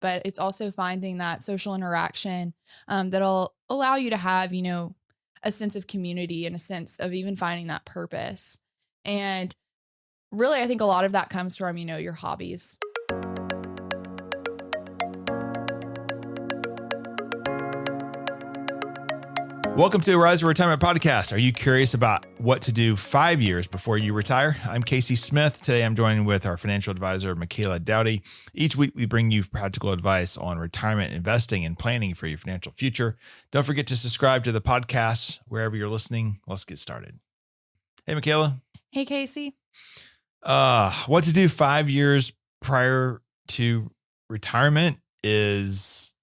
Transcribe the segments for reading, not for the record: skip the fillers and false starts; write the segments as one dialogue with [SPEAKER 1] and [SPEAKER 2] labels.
[SPEAKER 1] but it's also finding that social interaction that'll allow you to have, a sense of community and a sense of even finding that purpose. And really, I think a lot of that comes from, your hobbies.
[SPEAKER 2] Welcome to Rise of Retirement Podcast. Are you curious about what to do 5 years before you retire? I'm Casey Smith. Today, I'm joined with our financial advisor, Michaela Dowdy. Each week, we bring you practical advice on retirement investing and planning for your financial future. Don't forget to subscribe to the podcast wherever you're listening. Let's get started. Hey, Michaela.
[SPEAKER 1] Hey, Casey.
[SPEAKER 2] What to do 5 years prior to retirement is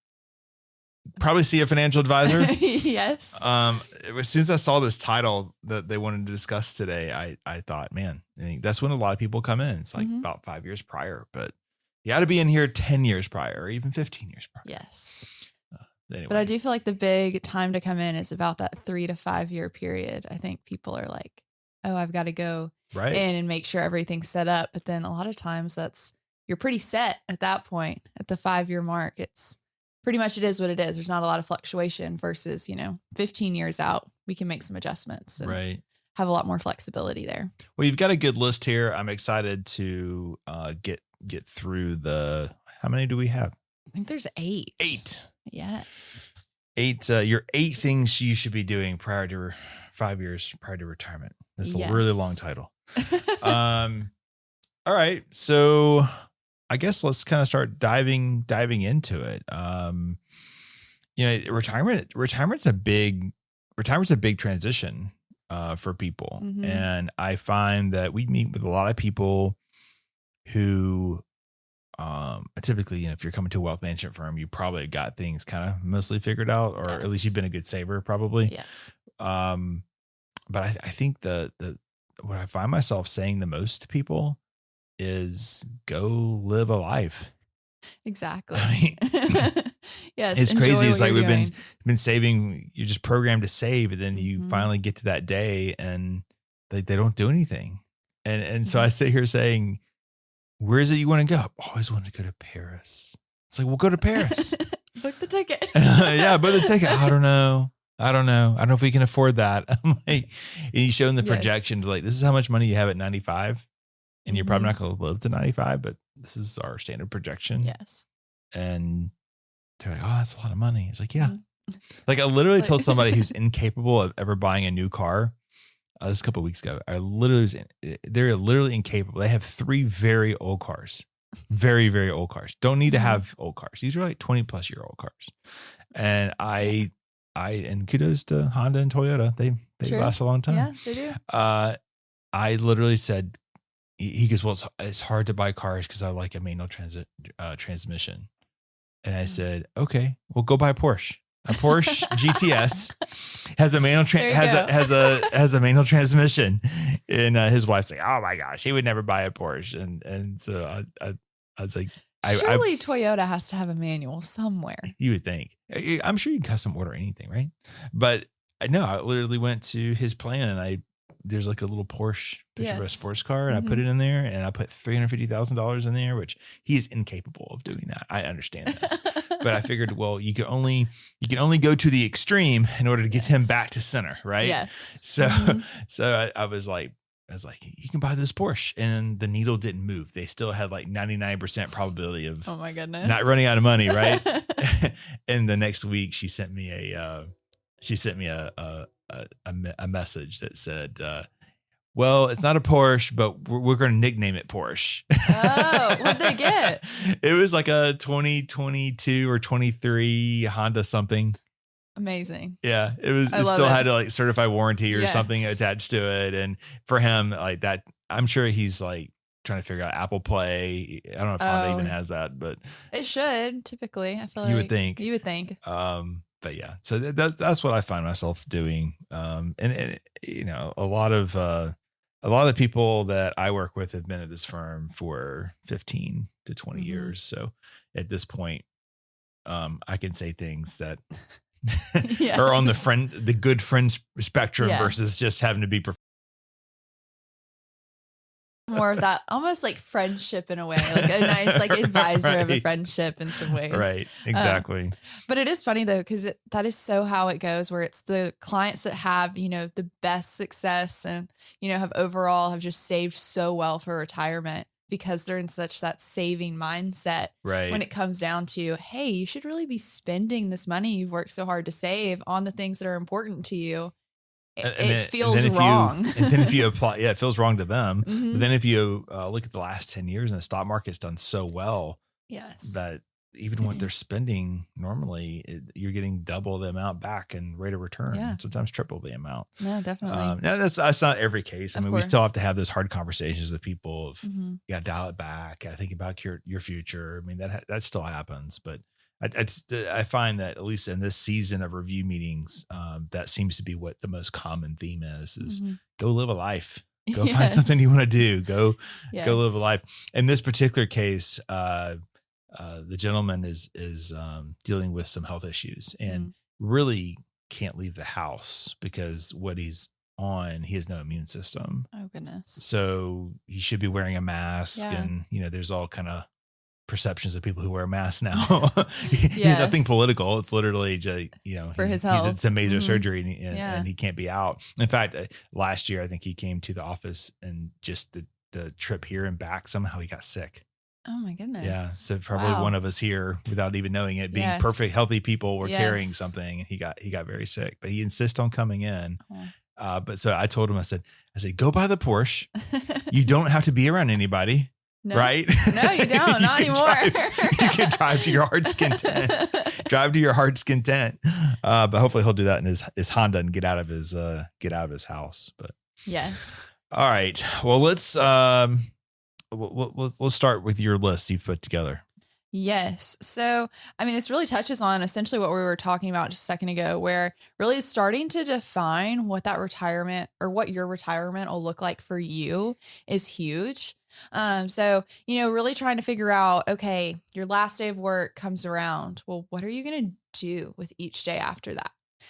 [SPEAKER 2] probably see a financial advisor.
[SPEAKER 1] Yes.
[SPEAKER 2] As soon as I saw this title that they wanted to discuss today, I thought, man, that's when a lot of people come in. It's like about 5 years prior, but you got to be in here 10 years prior or even 15 years prior.
[SPEAKER 1] Yes.
[SPEAKER 2] Anyway.
[SPEAKER 1] But I do feel like the big time to come in is about that 3 to 5 year period. I think people are like, oh, I've got to go in and make sure everything's set up. But then a lot of times you're pretty set at that point. At the 5 year mark, it's pretty much it is what it is. There's not a lot of fluctuation versus, 15 years out, we can make some adjustments and have a lot more flexibility there.
[SPEAKER 2] Well, you've got a good list here. I'm excited to get through how many do we have?
[SPEAKER 1] I think there's 8.
[SPEAKER 2] 8.
[SPEAKER 1] Yes.
[SPEAKER 2] 8, your 8 things you should be doing prior to 5 years prior to retirement. That's a really long title. All right. So I guess let's kind of start diving into it. Retirement's a big transition for people.
[SPEAKER 1] Mm-hmm.
[SPEAKER 2] And I find that we meet with a lot of people who typically, if you're coming to a wealth management firm, you probably got things kind of mostly figured out, or at least you've been a good saver probably.
[SPEAKER 1] Yes.
[SPEAKER 2] But I think what I find myself saying the most to people is go live a life.
[SPEAKER 1] Exactly.
[SPEAKER 2] I mean,
[SPEAKER 1] yes.
[SPEAKER 2] It's crazy. It's like we've
[SPEAKER 1] doing.
[SPEAKER 2] been saving. You're just programmed to save, and then you finally get to that day and they don't do anything. And so I sit here saying, where is it you want to go? I've always wanted to go to Paris. It's like, well, go to Paris.
[SPEAKER 1] Book the ticket.
[SPEAKER 2] Yeah, book the ticket. I don't know if we can afford that. I'm like, and you show them the projection to like, this is how much money you have at 95. And you're probably not going to live to 95, but this is our standard projection.
[SPEAKER 1] Yes.
[SPEAKER 2] And they're like, oh, that's a lot of money. It's like, yeah. Like I literally told somebody who's incapable of ever buying a new car. This a couple of weeks ago, they're literally incapable. They have 3 very old cars, very, very old cars. Don't need to have old cars. These are like 20 plus year old cars. And and kudos to Honda and Toyota. They last a long time.
[SPEAKER 1] Yeah, they do.
[SPEAKER 2] I literally said, he goes, well, it's hard to buy cars because I like a manual transmission. And I said, okay, well, go buy a Porsche. A Porsche GTS has a manual has a manual transmission. And his wife's like, oh my gosh, he would never buy a Porsche. And so I was like,
[SPEAKER 1] surely Toyota has to have a manual somewhere.
[SPEAKER 2] You would think. I'm sure you can custom order anything, right? But no, I literally went to his plan and there's like a little Porsche picture of a sports car, and I put it in there, and I put $350,000 in there, which he is incapable of doing that. I understand this, but I figured, well, you can only go to the extreme in order to get him back to center, right?
[SPEAKER 1] Yes.
[SPEAKER 2] So I was like, you can buy this Porsche, and the needle didn't move. They still had like 99% probability of
[SPEAKER 1] oh my goodness,
[SPEAKER 2] not running out of money, right? And the next week, she sent me a message that said, well, it's not a Porsche, but we're going to nickname it Porsche.
[SPEAKER 1] Oh, what'd they get?
[SPEAKER 2] It was like a 2022 or 23 Honda something.
[SPEAKER 1] Amazing.
[SPEAKER 2] Yeah. It still had to like certify warranty or something attached to it. And for him like that, I'm sure he's like trying to figure out Apple Play. I don't know if Honda even has that, but
[SPEAKER 1] it should typically. I feel like
[SPEAKER 2] you would think. But yeah, so that's what I find myself doing. And a lot of people that I work with have been at this firm for 15 to 20 years. So at this point, I can say things that are on the good friend spectrum versus just having to be
[SPEAKER 1] more of that almost like friendship in a way, like a nice like advisor of a friendship in some ways.
[SPEAKER 2] Right. Exactly.
[SPEAKER 1] But it is funny though, because that is so how it goes, where it's the clients that have, the best success and, have just saved so well for retirement because they're in such that saving mindset.
[SPEAKER 2] Right.
[SPEAKER 1] When it comes down to, hey, you should really be spending this money you've worked so hard to save on the things that are important to you. It feels wrong.
[SPEAKER 2] And then if you apply, it feels wrong to them. Mm-hmm. But then if you look at the last 10 years and the stock market's done so well,
[SPEAKER 1] yes,
[SPEAKER 2] that even what they're spending normally, you're getting double the amount back in rate of return. Yeah. Sometimes triple the amount.
[SPEAKER 1] No, definitely.
[SPEAKER 2] Now that's not every case. I mean, we still have to have those hard conversations with people of, you got to dial it back. Got to think about your future. I mean, that still happens, but I find that at least in this season of review meetings, that seems to be what the most common theme is go live a life, go find something you want to do, go live a life. In this particular case, the gentleman is dealing with some health issues and really can't leave the house because what he's on, he has no immune system.
[SPEAKER 1] Oh goodness.
[SPEAKER 2] So he should be wearing a mask and, there's all kind of perceptions of people who wear masks now. He's nothing political. It's literally just,
[SPEAKER 1] for his health.
[SPEAKER 2] He did some major surgery and he can't be out. In fact, last year, I think he came to the office and just the trip here and back, somehow he got sick.
[SPEAKER 1] Oh my goodness.
[SPEAKER 2] Yeah. So probably one of us here, without even knowing it, being perfect, healthy people, were carrying something, and he got very sick, but he insists on coming in. But so I told him, I said, go buy the Porsche. You don't have to be around anybody. No. Right?
[SPEAKER 1] No, you don't. Not anymore.
[SPEAKER 2] You can drive to your heart's content. But hopefully he'll do that in his Honda and get out of his house. But
[SPEAKER 1] yes.
[SPEAKER 2] All right. Well, let's start with your list you've put together.
[SPEAKER 1] Yes. So, I mean, this really touches on essentially what we were talking about just a second ago, where really starting to define what that retirement or what your retirement will look like for you is huge. So, really trying to figure out, okay, your last day of work comes around. Well, what are you going to do with each day after that?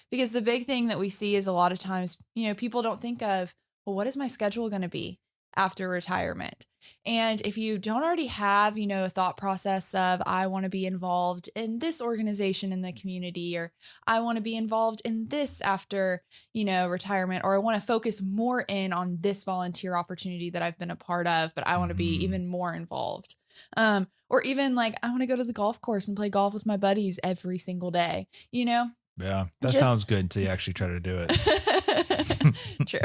[SPEAKER 1] Because the big thing that we see is a lot of times, people don't think of, well, what is my schedule going to be after retirement? And if you don't already have, a thought process of, I want to be involved in this organization in the community, or I want to be involved in this after, retirement, or I want to focus more in on this volunteer opportunity that I've been a part of, but I want to be even more involved. Or even like, I want to go to the golf course and play golf with my buddies every single day, Yeah,
[SPEAKER 2] that sounds good until you actually try to do it.
[SPEAKER 1] True.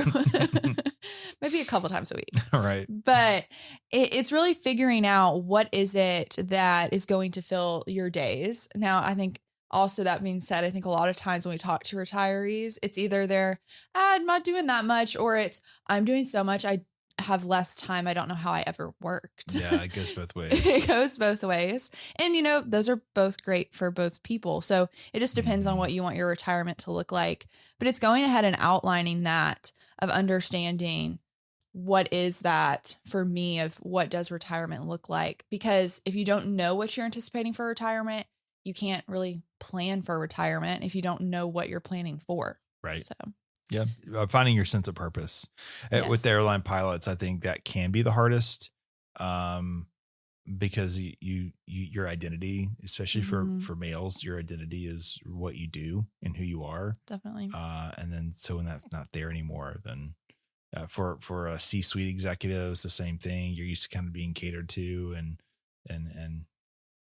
[SPEAKER 1] Maybe a couple times a week.
[SPEAKER 2] Right.
[SPEAKER 1] But it's really figuring out what is it that is going to fill your days. Now, I think also that being said, I think a lot of times when we talk to retirees, it's either I'm not doing that much, or it's, I'm doing so much, I have less time. I don't know how I ever worked.
[SPEAKER 2] Yeah, it goes both ways.
[SPEAKER 1] It goes both ways. And, those are both great for both people. So it just depends on what you want your retirement to look like. But it's going ahead and outlining that, of understanding what is that for me, of what does retirement look like? Because if you don't know what you're anticipating for retirement, you can't really plan for retirement if you don't know what you're planning for.
[SPEAKER 2] Right.
[SPEAKER 1] So.
[SPEAKER 2] Yeah. Finding your sense of purpose. Yes. With the airline pilots, I think that can be the hardest, because your identity, especially for males, your identity is what you do and who you are.
[SPEAKER 1] Definitely.
[SPEAKER 2] And then so when that's not there anymore, then for a C-suite executive, it's the same thing. You're used to kind of being catered to and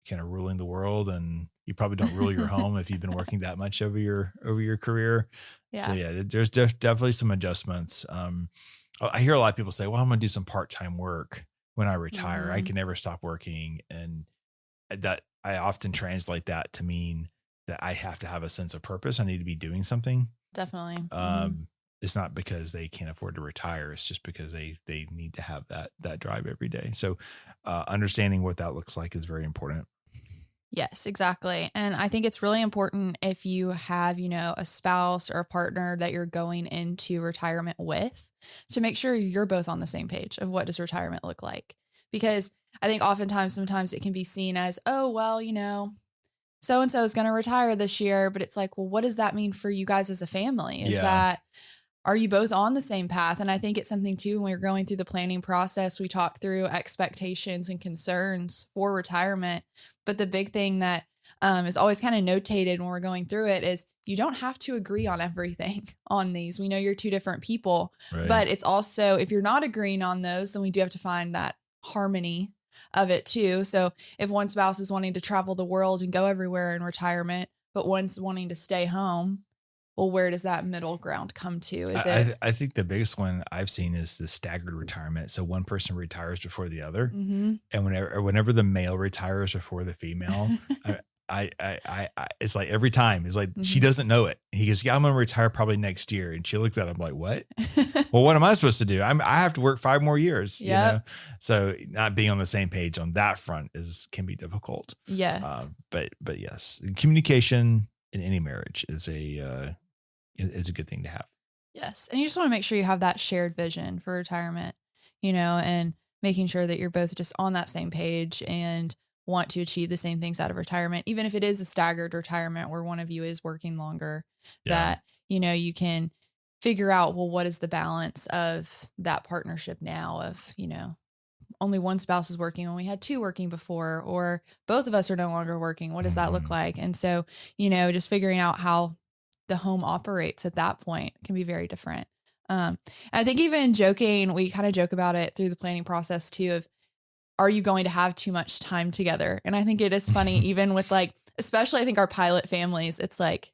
[SPEAKER 2] kind of ruling the world, and you probably don't rule your home if you've been working that much over your career.
[SPEAKER 1] Yeah.
[SPEAKER 2] So there's definitely some adjustments. I hear a lot of people say, well, I'm going to do some part-time work when I retire. I can never stop working. And that I often translate that to mean that I have to have a sense of purpose. I need to be doing something.
[SPEAKER 1] Definitely.
[SPEAKER 2] It's not because they can't afford to retire. It's just because they need to have that drive every day. So understanding what that looks like is very important.
[SPEAKER 1] Yes, exactly. And I think it's really important if you have, a spouse or a partner that you're going into retirement with, to make sure you're both on the same page of what does retirement look like. Because I think sometimes it can be seen as, oh, well, so-and-so is going to retire this year, but it's like, well, what does that mean for you guys as a family? Is that, are you both on the same path? And I think it's something too, when we're going through the planning process, we talk through expectations and concerns for retirement. But the big thing that is always kind of notated when we're going through it is you don't have to agree on everything on these. We know you're two different people, but it's also, if you're not agreeing on those, then we do have to find that harmony of it too. So if one spouse is wanting to travel the world and go everywhere in retirement, but one's wanting to stay home, well, where does that middle ground come to? Is
[SPEAKER 2] I think the biggest one I've seen is the staggered retirement. So one person retires before the other, and whenever the male retires before the female, I it's like every time it's like she doesn't know it. He goes, "Yeah, I'm gonna retire probably next year," and she looks at him like, "What? Well, what am I supposed to do? I have to work 5 more years." You know? So not being on the same page on that front can be difficult.
[SPEAKER 1] Yeah.
[SPEAKER 2] But yes, communication in any marriage is a good thing to have.
[SPEAKER 1] Yes, and you just want to make sure you have that shared vision for retirement, and making sure that you're both just on that same page and want to achieve the same things out of retirement, even if it is a staggered retirement where one of you is working longer, that, you can figure out, well, what is the balance of that partnership now of, only one spouse is working when we had 2 working before, or both of us are no longer working. What does that look like? And so, just figuring out how the home operates at that point can be very different. I think even joking, we kind of joke about it through the planning process too, of, are you going to have too much time together? And I think it is funny, even with especially I think our pilot families, it's like,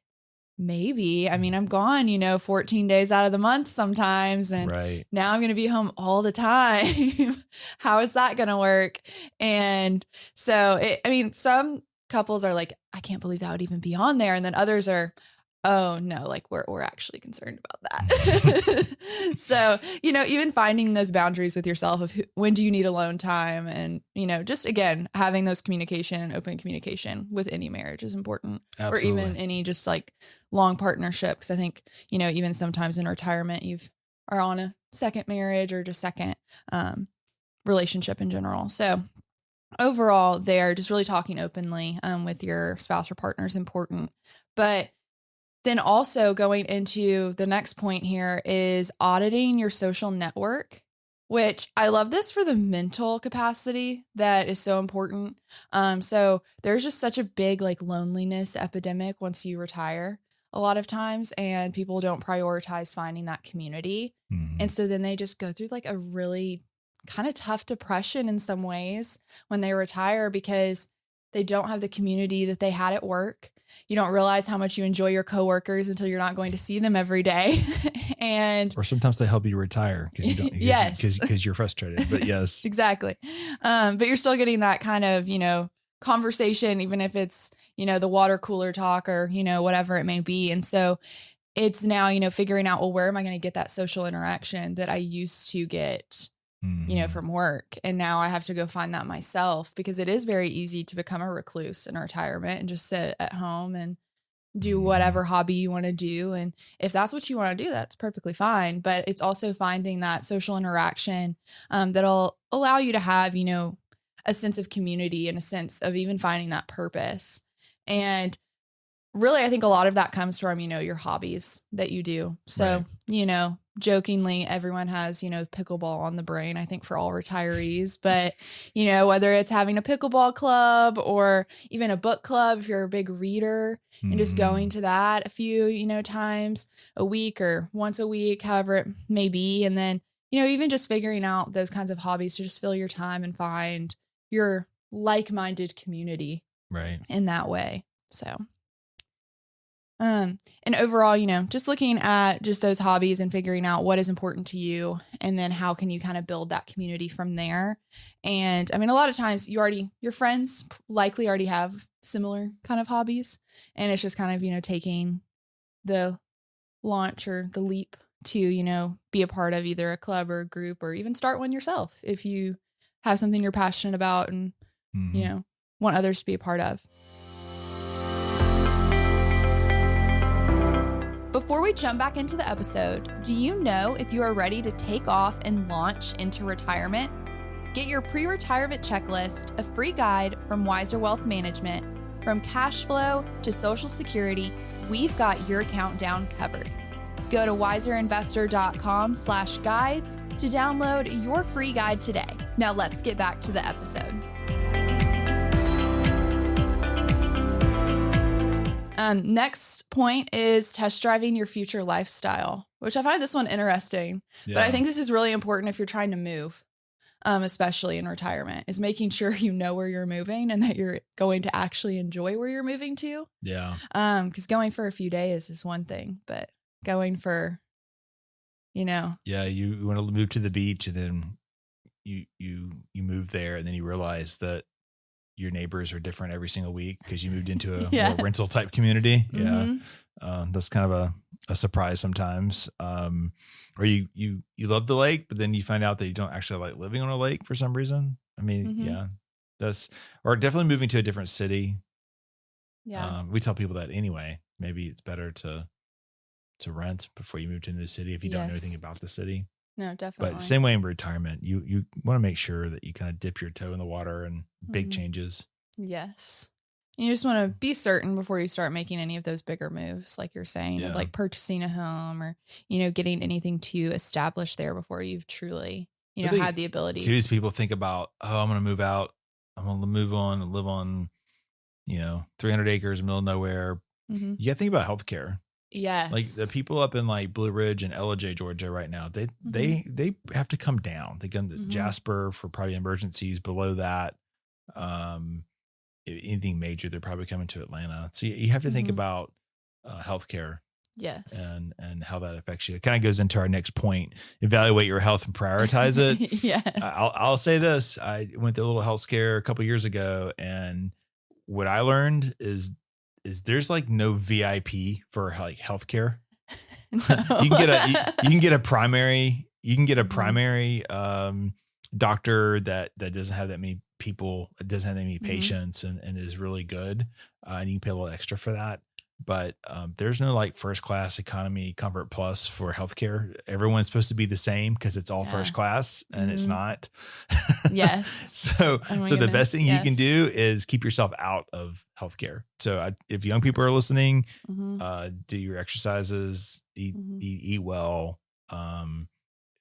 [SPEAKER 1] maybe, I mean, I'm gone, 14 days out of the month sometimes. And now I'm going to be home all the time. How is that going to work? And so, some couples are like, I can't believe that would even be on there. And then others are, oh no, we're actually concerned about that. So, even finding those boundaries with yourself of when do you need alone time, and, just again, having those communication and open communication with any marriage is important. Absolutely. Or even any just long partnership. Cause I think, even sometimes in retirement, are on a second marriage or just second, relationship in general. So overall there, just really talking openly, with your spouse or partner is important. But then also going into the next point here is auditing your social network, which I love this for the mental capacity that is so important. So there's just such a big loneliness epidemic once you retire a lot of times, and people don't prioritize finding that community. And so then they just go through a really kind of tough depression in some ways when they retire, because they don't have the community that they had at work. You don't realize how much you enjoy your coworkers until you're not going to see them every day. Or
[SPEAKER 2] sometimes they help you retire because you don't, because you're frustrated, but yes,
[SPEAKER 1] exactly. But you're still getting that kind of, conversation, even if it's, the water cooler talk or, whatever it may be. And so it's now, figuring out, well, where am I going to get that social interaction that I used to get, from work? And now I have to go find that myself, because it is very easy to become a recluse in retirement and just sit at home and do whatever hobby you want to do. And if that's what you want to do, that's perfectly fine. But it's also finding that social interaction, that'll allow you to have, a sense of community and a sense of even finding that purpose. And really, I think a lot of that comes from, your hobbies that you do. So, jokingly, everyone has, pickleball on the brain, I think, for all retirees. But, whether it's having a pickleball club or even a book club, if you're a big reader, and just going to that a few, times a week or once a week, however it may be. And then, even just figuring out those kinds of hobbies to just fill your time and find your like-minded community in that way. So. And overall, just looking at just those hobbies and figuring out what is important to you, and then how can you kind of build that community from there. And a lot of times your friends likely already have similar kind of hobbies, and it's just kind of, taking the launch or the leap to, be a part of either a club or a group, or even start one yourself if you have something you're passionate about and, want others to be a part of. Before we jump back into the episode, do you know if you are ready to take off and launch into retirement? Get your pre-retirement checklist, a free guide from Wiser Wealth Management. From cash flow to Social Security, we've got your countdown covered. Go to wiserinvestor.com/guides to download your free guide today. Now let's get back to the episode. Next point is test driving your future lifestyle, which I find this one interesting. Yeah. But I think this is really important if you're trying to move, especially in retirement, is making sure you know where you're moving and that you're going to actually enjoy where you're moving to.
[SPEAKER 2] Yeah.
[SPEAKER 1] Because going for a few days is one thing, but going for, Yeah,
[SPEAKER 2] you want to move to the beach and then you move there and then you realize that your neighbors are different every single week because you moved into a more rental type community.
[SPEAKER 1] Mm-hmm.
[SPEAKER 2] Yeah. That's kind of a surprise sometimes. Or you love the lake, but then you find out that you don't actually like living on a lake for some reason. I mean, or definitely moving to a different city.
[SPEAKER 1] Yeah.
[SPEAKER 2] We tell people that anyway. Maybe it's better to rent before you move to a new city if you don't know anything about the city.
[SPEAKER 1] No, definitely.
[SPEAKER 2] But same way in retirement, you want to make sure that you kind of dip your toe in the water and big changes.
[SPEAKER 1] Yes. You just want to be certain before you start making any of those bigger moves, like you're saying, of like purchasing a home or, getting anything to establish there before you've truly, had the ability.
[SPEAKER 2] Too, is people think about, I'm going to move out. I'm going to move on and live on, 300 acres, middle of nowhere. Mm-hmm. You got to think about healthcare.
[SPEAKER 1] Yes.
[SPEAKER 2] Like the people up in like Blue Ridge and Ellijay, Georgia right now, they have to come down. They come to Jasper for probably emergencies. Below that, anything major, they're probably coming to Atlanta. So you have to think about healthcare.
[SPEAKER 1] Yes.
[SPEAKER 2] And how that affects you. It kind of goes into our next point. Evaluate your health and prioritize it.
[SPEAKER 1] Yes.
[SPEAKER 2] I'll say this. I went through a little health scare a couple of years ago. And what I learned is there's like no VIP for like healthcare. No. you can get a primary doctor that doesn't have that many people, doesn't have that many patients and is really good. And you can pay a little extra for that. But there's no like first class, economy, comfort plus for healthcare. Everyone's supposed to be the same because it's all first class and it's not.
[SPEAKER 1] Yes.
[SPEAKER 2] So the best thing you can do is keep yourself out of healthcare. So if young people are listening, do your exercises, eat well.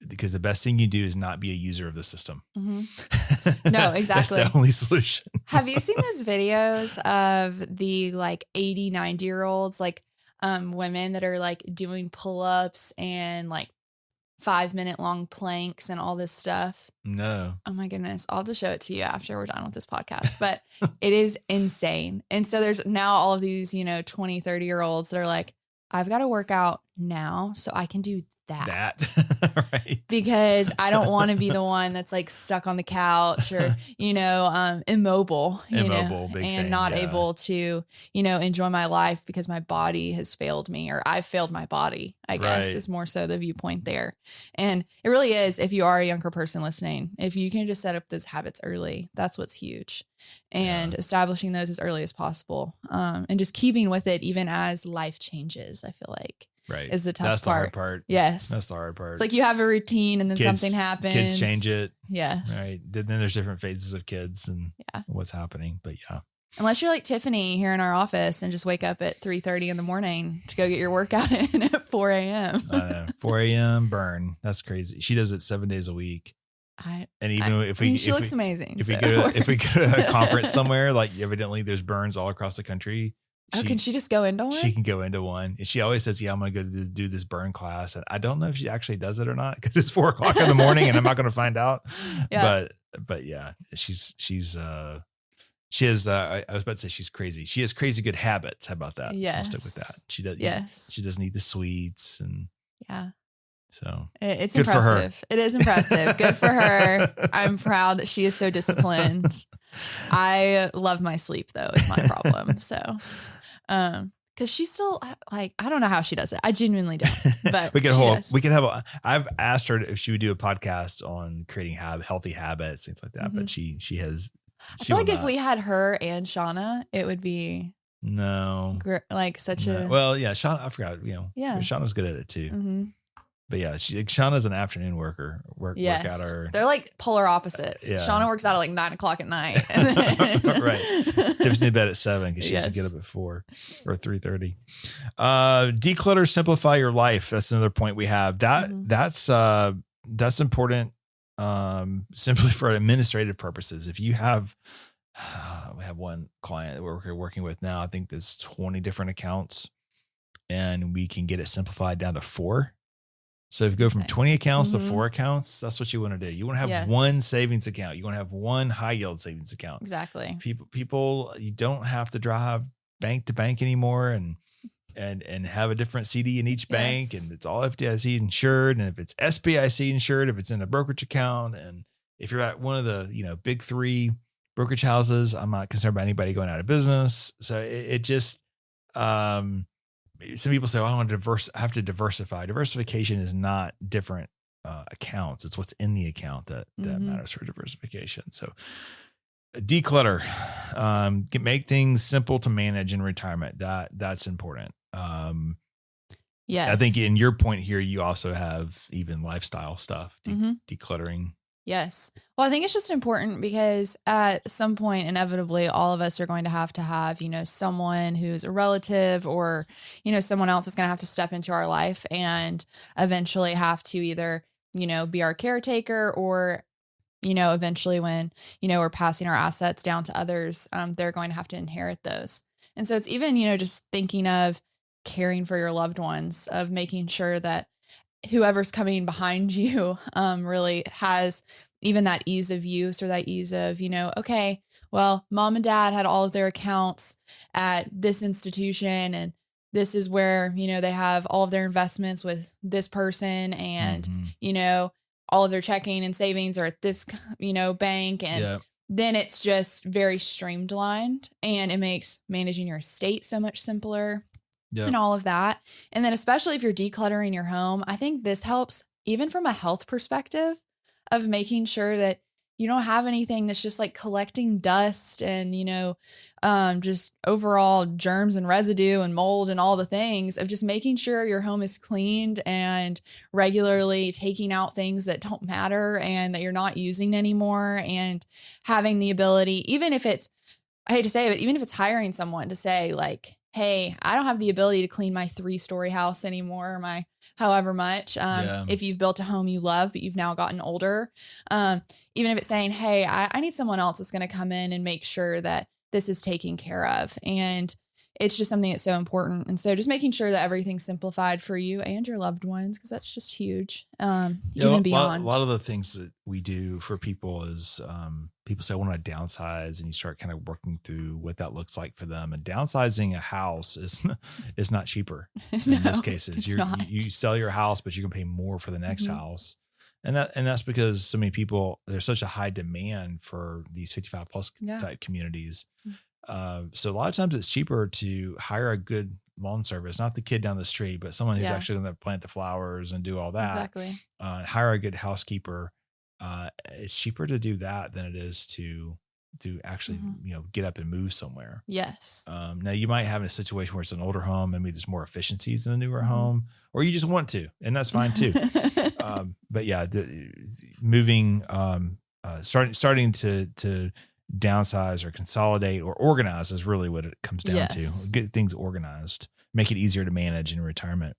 [SPEAKER 2] Because the best thing you do is not be a user of the system.
[SPEAKER 1] Mm-hmm. No, exactly.
[SPEAKER 2] That's the only solution.
[SPEAKER 1] Have you seen those videos of the like 80, 90-year-olds, like women that are like doing pull-ups and like 5-minute long planks and all this stuff?
[SPEAKER 2] No.
[SPEAKER 1] Oh my goodness. I'll just show it to you after we're done with this podcast, but it is insane. And so there's now all of these, 20, 30-year-olds that are like, I've got to work out now so I can do that.
[SPEAKER 2] Right.
[SPEAKER 1] Because I don't want to be the one that's like stuck on the couch or, immobile, and not able to, enjoy my life because my body has failed me or I've failed my body, I guess is more so the viewpoint there. And it really is, if you are a younger person listening, if you can just set up those habits early, that's what's huge. And establishing those as early as possible. And just keeping with it even as life changes, I feel like.
[SPEAKER 2] Right.
[SPEAKER 1] Is the tough part.
[SPEAKER 2] That's the hard part.
[SPEAKER 1] Yes.
[SPEAKER 2] That's the hard part.
[SPEAKER 1] It's like you have a routine and then something happens.
[SPEAKER 2] Kids change it.
[SPEAKER 1] Yes.
[SPEAKER 2] Right. Then there's different phases of kids and what's happening. But
[SPEAKER 1] unless you're like Tiffany here in our office and just wake up at 3:30 in the morning to go get your workout in at 4 a.m.
[SPEAKER 2] 4 a.m. burn. That's crazy. She does it 7 days a week.
[SPEAKER 1] She looks amazing.
[SPEAKER 2] If we go to a conference somewhere, like evidently there's burns all across the country.
[SPEAKER 1] Can she just go into one?
[SPEAKER 2] She can go into one. And she always says, I'm going to go do this burn class. And I don't know if she actually does it or not because it's 4 o'clock in the morning and I'm not going to find out. Yeah. But yeah, she has, I was about to say she's crazy. She has crazy good habits. How about that?
[SPEAKER 1] Yes.
[SPEAKER 2] I'll stick with that. She does.
[SPEAKER 1] Yes.
[SPEAKER 2] She doesn't eat the sweets and so
[SPEAKER 1] it's impressive. It is impressive. Good for her. I'm proud that she is so disciplined. I love my sleep though, is my problem. So, cause she's still like, I don't know how she does it. I genuinely don't, but
[SPEAKER 2] I've asked her if she would do a podcast on creating healthy habits, things like that. But she has,
[SPEAKER 1] I feel like if we had her and Shauna, it would be
[SPEAKER 2] like
[SPEAKER 1] such a,
[SPEAKER 2] well, yeah, Shauna, I forgot, Shauna's good at it too.
[SPEAKER 1] Mm-hmm.
[SPEAKER 2] But yeah, Shauna's an afternoon workouter.
[SPEAKER 1] They're like polar opposites. Yeah. Shauna works out at like 9:00 at night.
[SPEAKER 2] Right. Tips in bed at 7 because she has to get up at 4 or 3:30. Declutter, simplify your life. That's another point we have. That's important. Simply for administrative purposes. If you have, we have one client that we're working with now. I think there's 20 different accounts, and we can get it simplified down to 4. So if you go from 20 accounts to 4 accounts, that's what you want to do. You want to have one savings account. You want to have one high yield savings account.
[SPEAKER 1] Exactly.
[SPEAKER 2] People, you don't have to drive bank to bank anymore and have a different CD in each bank, and it's all FDIC insured. And if it's SBIC insured, if it's in a brokerage account, and if you're at one of the, big 3 brokerage houses, I'm not concerned about anybody going out of business. So it just, some people say, oh, I have to diversify. Diversification is not different accounts. It's what's in the account that matters for diversification. So declutter, make things simple to manage in retirement. That's important. I think in your point here, you also have even lifestyle stuff, decluttering.
[SPEAKER 1] Yes. Well, I think it's just important because at some point, inevitably, all of us are going to have, someone who's a relative or, someone else is going to have to step into our life and eventually have to either, be our caretaker or, eventually when, we're passing our assets down to others, they're going to have to inherit those. And so it's even, just thinking of caring for your loved ones, of making sure that whoever's coming behind you really has even that ease of use or that ease of, okay, well, mom and dad had all of their accounts at this institution and this is where, they have all of their investments with this person and, all of their checking and savings are at this, bank. And then it's just very streamlined and it makes managing your estate so much simpler. And all of that. And then especially if you're decluttering your home, I think this helps even from a health perspective of making sure that you don't have anything that's just like collecting dust and, just overall germs and residue and mold and all the things of just making sure your home is cleaned and regularly taking out things that don't matter and that you're not using anymore and having the ability, even if it's, I hate to say it, but even if it's hiring someone to say like, hey, I don't have the ability to clean my 3-story house anymore, my however much. If you've built a home you love, but you've now gotten older, even if it's saying, hey, I need someone else that's going to come in and make sure that this is taken care of. And it's just something that's so important. And so just making sure that everything's simplified for you and your loved ones, because that's just huge. Even beyond.
[SPEAKER 2] A lot of the things that we do for people is people say, I want to downsize, and you start kind of working through what that looks like for them. And downsizing a house is not cheaper in most cases. You sell your house, but you can pay more for the next house. And that's because so many people, there's such a high demand for these 55 plus type communities. So a lot of times it's cheaper to hire a good lawn service, not the kid down the street, but someone who's actually going to plant the flowers and do all that.
[SPEAKER 1] Exactly.
[SPEAKER 2] Hire a good housekeeper. It's cheaper to do that than it is to actually, get up and move somewhere.
[SPEAKER 1] Yes.
[SPEAKER 2] Now you might have a situation where it's an older home, maybe there's more efficiencies than a newer home, or you just want to, and that's fine too. But yeah, moving, starting to downsize or consolidate or organize is really what it comes down to. Get things organized, make it easier to manage in retirement.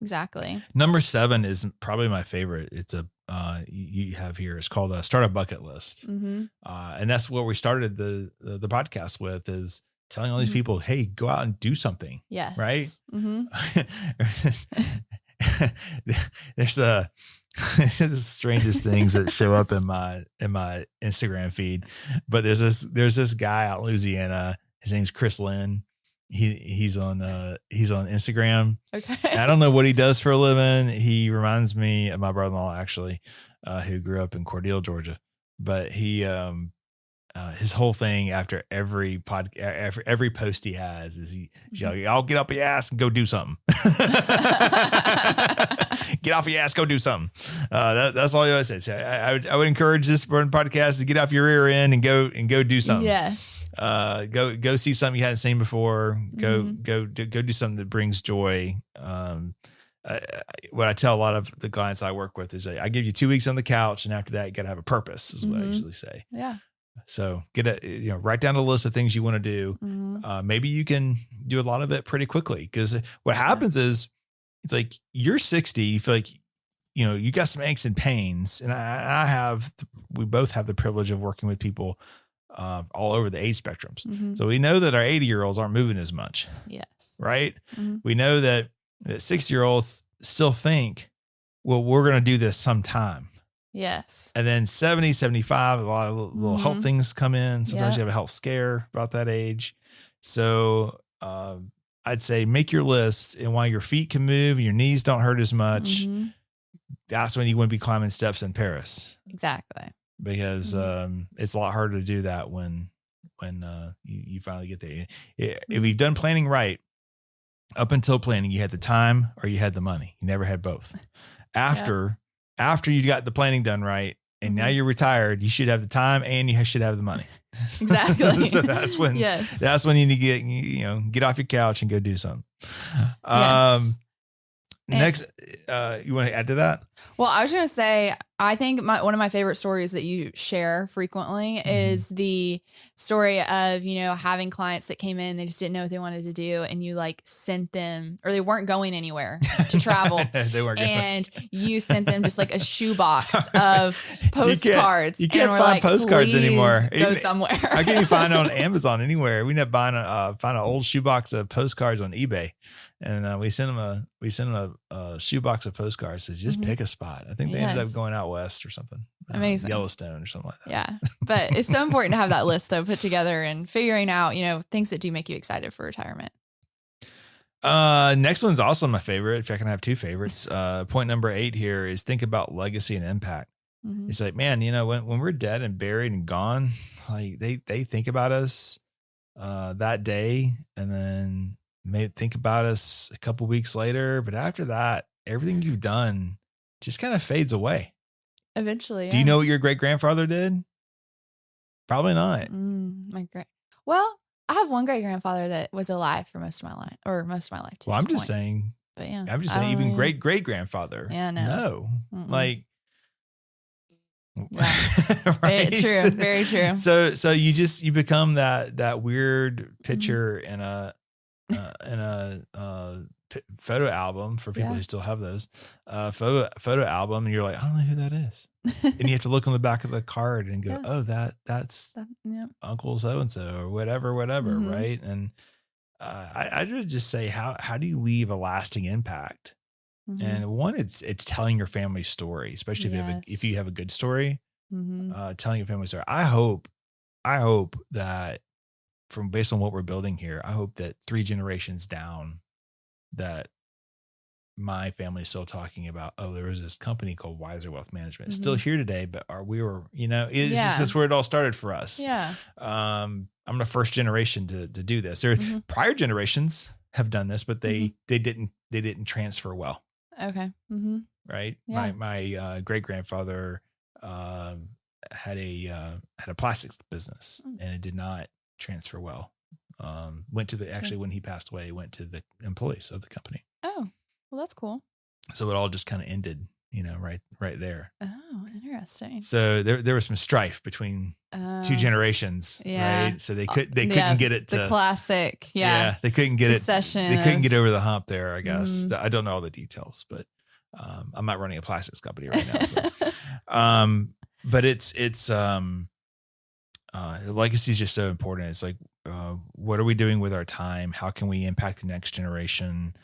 [SPEAKER 1] Exactly.
[SPEAKER 2] Number 7 is probably my favorite. It's a, you have here, it's called a Start a Bucket List. And that's what we started the podcast with, is telling all these people, hey, go out and do something.
[SPEAKER 1] Yeah.
[SPEAKER 2] Right. There's the strangest things that show up in my Instagram feed, but there's this guy out in Louisiana. His name's Chris Lynn. He's on Instagram. Okay. I don't know what he does for a living. He reminds me of my brother-in-law, actually, who grew up in Cordele, Georgia. But he, his whole thing after every post he has is he's like, I'll get up your ass and go do something. Get off your ass, go do something. That's all he always says. I would encourage this podcast to get off your rear end and go do something.
[SPEAKER 1] Yes.
[SPEAKER 2] Go see something you hadn't seen before. Go do something that brings joy. what I tell a lot of the clients I work with is I give you 2 weeks on the couch, and after that, you got to have a purpose, is what I usually say.
[SPEAKER 1] Yeah.
[SPEAKER 2] So write down a list of things you want to do. Maybe you can do a lot of it pretty quickly, because what happens is it's like you're 60, you feel like, you got some aches and pains, and we both have the privilege of working with people all over the age spectrums. So we know that our 80-year-olds aren't moving as much.
[SPEAKER 1] Yes.
[SPEAKER 2] Right. We know that 60-year-olds still think, well, we're going to do this sometime.
[SPEAKER 1] Yes.
[SPEAKER 2] And then 70, 75, a lot of little health things come in. Sometimes you have a health scare about that age. So I'd say make your list, and while your feet can move and your knees don't hurt as much, that's when you want to be climbing steps in Paris.
[SPEAKER 1] Exactly.
[SPEAKER 2] Because it's a lot harder to do that when you finally get there. If you've done planning right, up until planning, you had the time or you had the money. You never had both. After you got the planning done right, and now you're retired, you should have the time and you should have the money.
[SPEAKER 1] Exactly.
[SPEAKER 2] So that's when you need to get off your couch and go do something. Next, you want to add to that?
[SPEAKER 1] Well, I was going to say, I think one of my favorite stories that you share frequently is the story of, having clients that came in, they just didn't know what they wanted to do. And you sent them, or they weren't going anywhere to travel.
[SPEAKER 2] They weren't
[SPEAKER 1] and you sent them just a shoebox of postcards.
[SPEAKER 2] You can't find postcards anymore.
[SPEAKER 1] Go somewhere.
[SPEAKER 2] I can't even find it on Amazon anywhere. We end up buying find an old shoebox of postcards on eBay. And we sent them a shoebox of postcards. So just pick a spot. I think they ended up going out west or something.
[SPEAKER 1] Amazing.
[SPEAKER 2] Yellowstone or something like that.
[SPEAKER 1] Yeah. But it's so important to have that list though put together and figuring out, things that do make you excited for retirement.
[SPEAKER 2] Next one's also my favorite. If I can have two favorites. Point number 8 here is think about legacy and impact. It's like, man, when we're dead and buried and gone, they think about us that day, and then may think about us a couple weeks later, but after that, everything you've done just kind of fades away.
[SPEAKER 1] Eventually.
[SPEAKER 2] Do you know what your great grandfather did? Probably not.
[SPEAKER 1] Well, I have one great grandfather that was alive for most of my life, too.
[SPEAKER 2] Well, I'm just saying, even great great grandfather.
[SPEAKER 1] Yeah, no.
[SPEAKER 2] Right?
[SPEAKER 1] True. Very true.
[SPEAKER 2] So you become that weird picture in a photo album for people who still have those photo album, and you're like, I don't know who that is. And you have to look on the back of the card and go, oh, that's Uncle so-and-so or whatever, right? And I would just say, how do you leave a lasting impact? And one, it's telling your family story, especially if you have a good story, telling your family story. I hope that based on what we're building here, I hope that 3 generations down, that my family is still talking about, oh, there was this company called Wiser Wealth Management. It's still here today, but that's where it all started for us.
[SPEAKER 1] Yeah.
[SPEAKER 2] I'm the first generation to do this. There prior generations have done this, but they didn't transfer well.
[SPEAKER 1] Okay.
[SPEAKER 2] Right.
[SPEAKER 1] Yeah.
[SPEAKER 2] My great grandfather had a plastics business, and it did not transfer well. When he passed away, went to the employees of the company.
[SPEAKER 1] Oh, well, that's cool.
[SPEAKER 2] So it all just kind of ended, right there.
[SPEAKER 1] Oh, interesting.
[SPEAKER 2] So there was some strife between 2 generations, right? So they couldn't get it to
[SPEAKER 1] the classic.
[SPEAKER 2] They couldn't get
[SPEAKER 1] Succession.
[SPEAKER 2] They couldn't get over the hump there, I guess. I don't know all the details, but I'm not running a plastics company right now. So, but it's legacy is just so important. It's like, what are we doing with our time? How can we impact the next generation?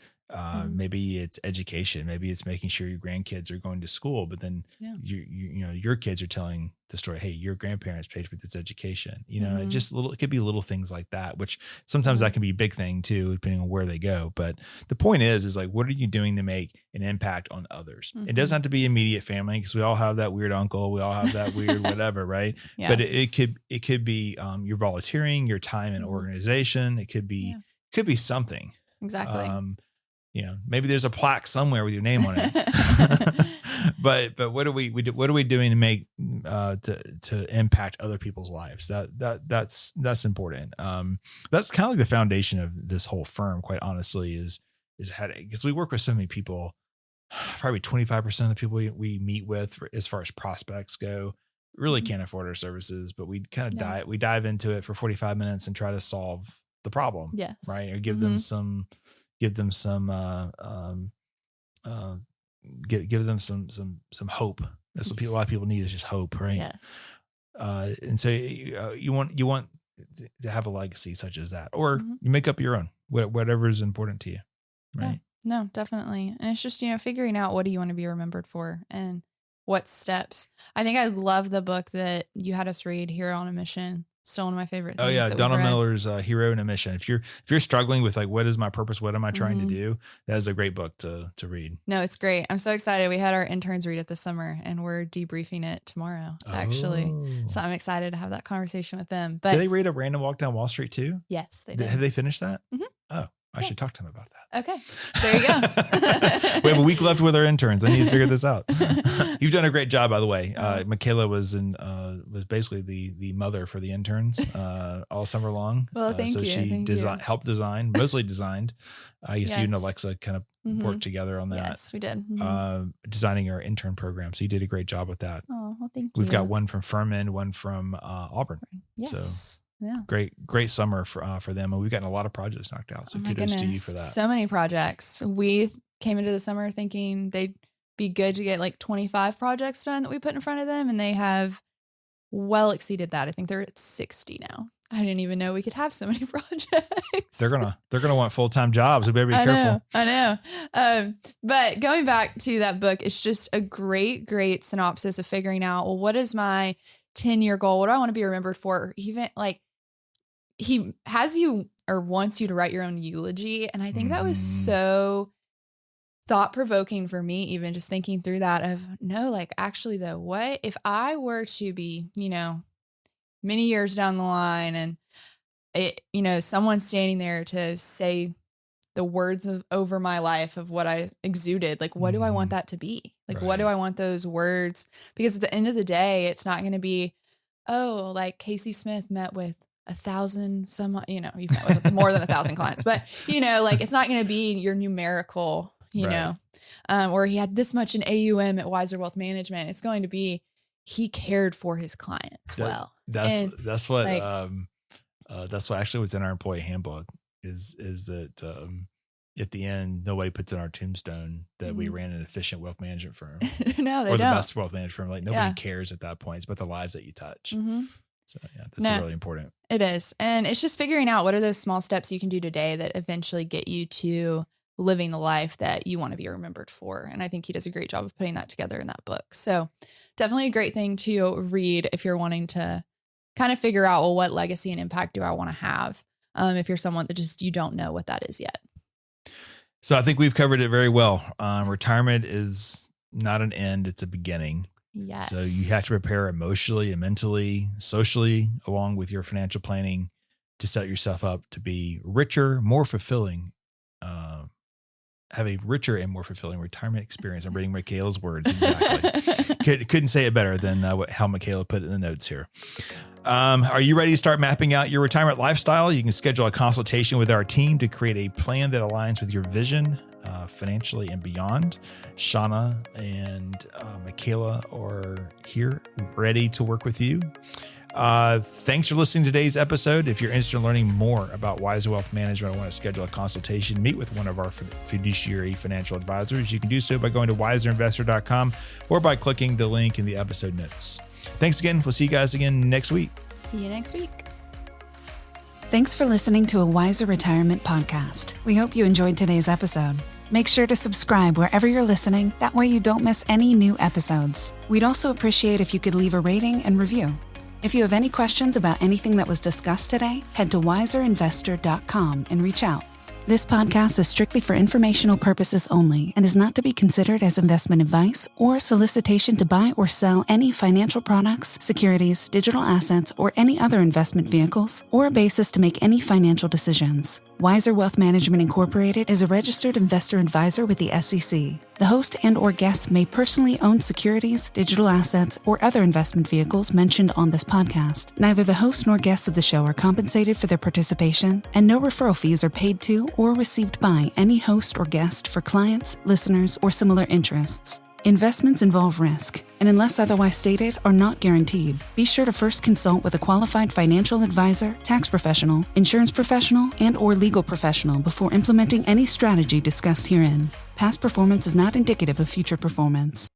[SPEAKER 2] Maybe it's education. Maybe it's making sure your grandkids are going to school, but then your kids are telling the story. Hey, your grandparents paid for this education. It could be little things like that, which sometimes that can be a big thing too, depending on where they go. But the point is like, what are you doing to make an impact on others? It doesn't have to be immediate family, because we all have that weird uncle. We all have that weird whatever, right? Yeah. But it could be your volunteering, your time in organization. It could be something.
[SPEAKER 1] Exactly.
[SPEAKER 2] Maybe there's a plaque somewhere with your name on it. but what are we doing to make to impact other people's lives? That's important. That's kind of like the foundation of this whole firm, quite honestly, is because we work with so many people probably 25% of the people we meet with as far as prospects go really can't afford our services, but we kind of dive into it for 45 minutes and try to solve the problem.
[SPEAKER 1] Yes.
[SPEAKER 2] Right. Or give them some give them some hope. That's what a lot of people need, is just hope. Right.
[SPEAKER 1] Yes.
[SPEAKER 2] And so you want to have a legacy such as that, or you make up your own, whatever is important to you. Right.
[SPEAKER 1] Yeah. No, definitely. And it's just, figuring out what do you want to be remembered for and what steps. I think I love the book that you had us read, Hero on a Mission. Still one of my favorite things.
[SPEAKER 2] Oh yeah. Donald Miller's Hero on a Mission. If you're struggling with like, what is my purpose? What am I trying to do? That is a great book to read.
[SPEAKER 1] No, it's great. I'm so excited. We had our interns read it this summer and we're debriefing it tomorrow, actually. So I'm excied to have that conversation with them. But
[SPEAKER 2] did they read A Random Walk Down Wall Street too?
[SPEAKER 1] Yes, they did.
[SPEAKER 2] Have they finished that?
[SPEAKER 1] Mm-hmm.
[SPEAKER 2] Oh, I should talk to them about that.
[SPEAKER 1] Okay. There you go.
[SPEAKER 2] We have a week left with our interns. I need to figure this out. You've done a great job, by the way. Michaela was basically the mother for the interns all summer long.
[SPEAKER 1] Well, thank you.
[SPEAKER 2] She helped design, mostly designed. I guess you and Alexa kind of worked together on that.
[SPEAKER 1] Yes, we did.
[SPEAKER 2] Designing our intern program. So you did a great job with that.
[SPEAKER 1] Oh, well, thank you.
[SPEAKER 2] We've got one from Furman, one from Auburn.
[SPEAKER 1] Yes.
[SPEAKER 2] So.
[SPEAKER 1] Yeah.
[SPEAKER 2] Great summer for them. And we've gotten a lot of projects knocked out. So kudos to you for that.
[SPEAKER 1] So many projects. We came into the summer thinking they'd be good to get like 25 projects done that we put in front of them. And they have well exceeded that. I think they're at 60 now. I didn't even know we could have so many projects.
[SPEAKER 2] They're gonna want full-time jobs. We better be careful.
[SPEAKER 1] I know. But going back to that book, it's just a great synopsis of figuring out, well, what is my 10-year goal? What do I want to be remembered for? Even like, he has you or wants you to write your own eulogy. And I think that was so thought-provoking for me, even just thinking through that of, no, like actually though, what if I were to be, many years down the line and it, someone standing there to say the words over my life of what I exuded, like, what do I want that to be? Like, what do I want those words? Because at the end of the day, it's not going to be, oh, like Casey Smith met with 1,000 you've met with more than 1,000 clients, but like it's not going to be your numerical, or he had this much in AUM at Wiser Wealth Management. It's going to be, he cared for his clients well.
[SPEAKER 2] That's what actually what's in our employee handbook is that at the end, nobody puts in our tombstone that we ran an efficient wealth management firm.
[SPEAKER 1] No, they
[SPEAKER 2] or the
[SPEAKER 1] don't.
[SPEAKER 2] best wealth management firm. Like nobody cares at that point. It's about the lives that you touch. So yeah, that's really important.
[SPEAKER 1] It is. And it's just figuring out what are those small steps you can do today that eventually get you to living the life that you want to be remembered for. And I think he does a great job of putting that together in that book. So definitely a great thing to read if you're wanting to kind of figure out, well, what legacy and impact do I want to have? If you're someone that just, you don't know what that is yet.
[SPEAKER 2] So I think we've covered it very well. Retirement is not an end, it's a beginning.
[SPEAKER 1] Yes.
[SPEAKER 2] So you have to prepare emotionally and mentally, socially, along with your financial planning to set yourself up to be richer, more fulfilling, have a richer and more fulfilling retirement experience. I'm reading Michaela's words. Exactly. Couldn't say it better than how Michaela put it in the notes here. Are you ready to start mapping out your retirement lifestyle? You can schedule a consultation with our team to create a plan that aligns with your vision, financially and beyond. Shauna and Michaela are here ready to work with you. Thanks for listening to today's episode. If you're interested in learning more about Wiser Wealth Management, I want to schedule a consultation, meet with one of our fiduciary financial advisors. You can do so by going to wiserinvestor.com or by clicking the link in the episode notes. Thanks again. We'll see you guys again next week.
[SPEAKER 1] See you next week.
[SPEAKER 3] Thanks for listening to a Wiser Retirement podcast. We hope you enjoyed today's episode. Make sure to subscribe wherever you're listening. That way you don't miss any new episodes. We'd also appreciate if you could leave a rating and review. If you have any questions about anything that was discussed today, head to wiserinvestor.com and reach out. This podcast is strictly for informational purposes only and is not to be considered as investment advice or solicitation to buy or sell any financial products, securities, digital assets, or any other investment vehicles, or a basis to make any financial decisions. Wiser Wealth Management Incorporated is a registered investor advisor with the SEC. The host and/or guests may personally own securities, digital assets, or other investment vehicles mentioned on this podcast. Neither the host nor guests of the show are compensated for their participation, and no referral fees are paid to or received by any host or guest for clients, listeners, or similar interests. Investments involve risk, and unless otherwise stated, are not guaranteed. Be sure to first consult with a qualified financial advisor, tax professional, insurance professional, and/or legal professional before implementing any strategy discussed herein. Past performance is not indicative of future performance.